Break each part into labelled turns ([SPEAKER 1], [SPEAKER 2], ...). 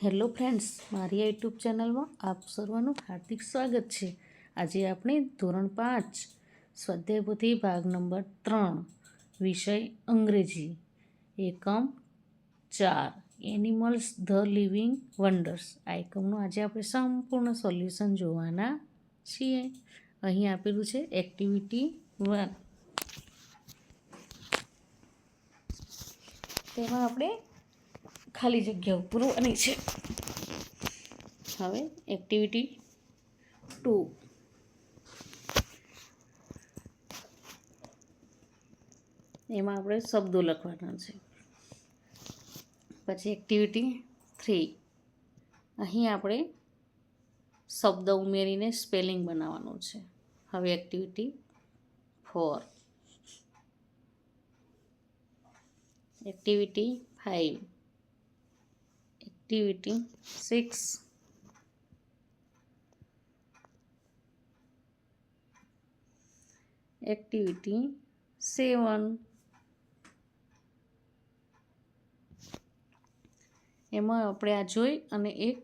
[SPEAKER 1] Hello friends, મારી YouTube ચેનલમાં આપ સર્વનું હાર્દિક સ્વાગત છે। આજે આપણે ધોરણ 5 સ્વાધ્યાય પોથી ભાગ નંબર 3 વિષય અંગ્રેજી એકમ 4 એનિમલ્સ ધ લિવિંગ વન્ડર્સ આ એકમનું આજે આપણે સંપૂર્ણ સોલ્યુશન જોવાના છીએ। અહીં આપેલું છે એક્ટિવિટી 1। તેમાં આપણે ખાલી જગ્યાઓ પૂરવાની છે। હવે એક્ટિવિટી 2 એમાં આપણે શબ્દો લખવાના છે। પછી એક્ટિવિટી 3 અહીં આપણે શબ્દ ઉમેરીને સ્પેલિંગ બનાવવાનું છે। હવે એક્ટિવિટી 4 એક્ટિવિટી 5 એક્ટિવિટી 6 એક્ટિવિટી 7 એમાં આપણે આ જોઈ અને એક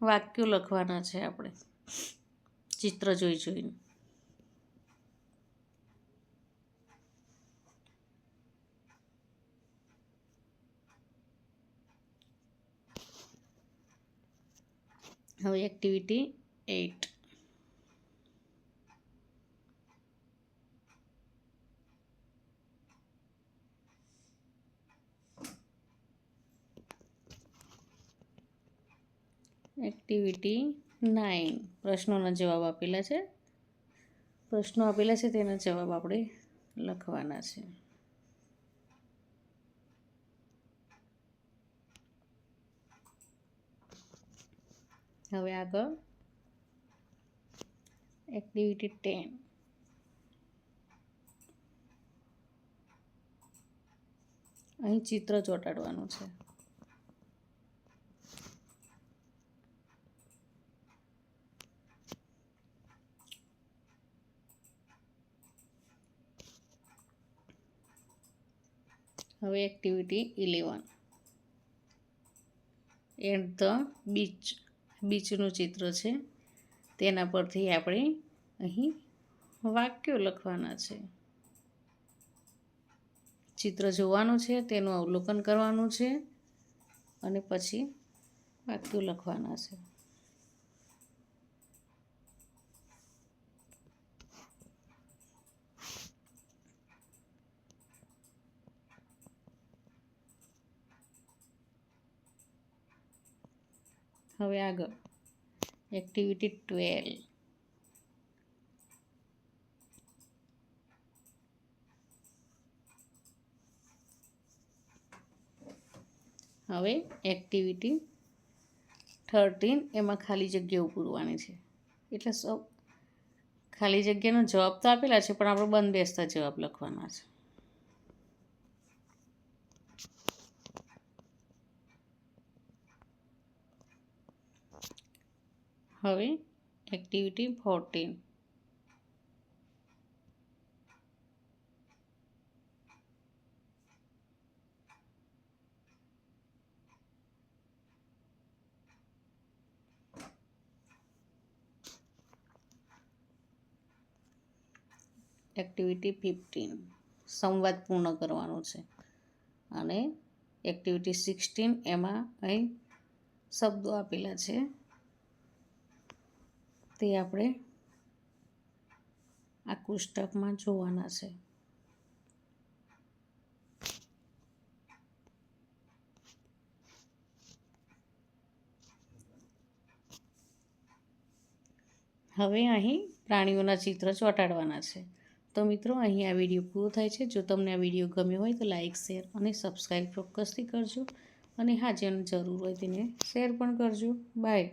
[SPEAKER 1] વાક્યો લખવાના છે આપણે ચિત્ર જોઈને। હવે એક્ટિવિટી 8 એક્ટિવિટી 9 પ્રશ્નોના જવાબ આપેલા છે। પ્રશ્નો આપેલા છે તેના જવાબ આપણે લખવાના છે। હવે આગળ એક્ટિવિટી 10 અહીં ચિત્ર ચોંટાડવાનું છે। હવે એક્ટિવિટી 11 એટ ધ બીચનું ચિત્ર છે તેના પરથી આપણે અહીં વાક્યો લખવાના છે। ચિત્ર જોવાનું છે, તેનું અવલોકન કરવાનું છે અને પછી વાક્યો લખવાના છે। હવે આગળ એક્ટિવિટી 12 હવે એક્ટિવિટી 13 એમાં ખાલી જગ્યાઓ પૂરવાની છે। એટલે ખાલી જગ્યાનો જવાબ તો આપેલા છે પણ આપણે બંધ બેસતા જવાબ લખવાના છે। હવે એક્ટિવિટી 14 એક્ટિવિટી 15 સંવાદ પૂર્ણ કરવાનો છે અને એક્ટિવિટી 16 એમાં અહીં શબ્દો આપેલા છે તે આપણે આ કોષ્ટકમાં જોવાના છે। હવે અહીં પ્રાણીઓના ચિત્ર ચોંટાડવાના છે। તો મિત્રો અહીં આ વિડીયો પૂરો થાય છે। જો તમને આ વિડીયો ગમ્યો હોય તો લાઇક, શેર અને સબસ્ક્રાઈબ ચોક્કસથી કરજો અને હા જેને જરૂર હોય તેને શેર પણ કરજો। બાય।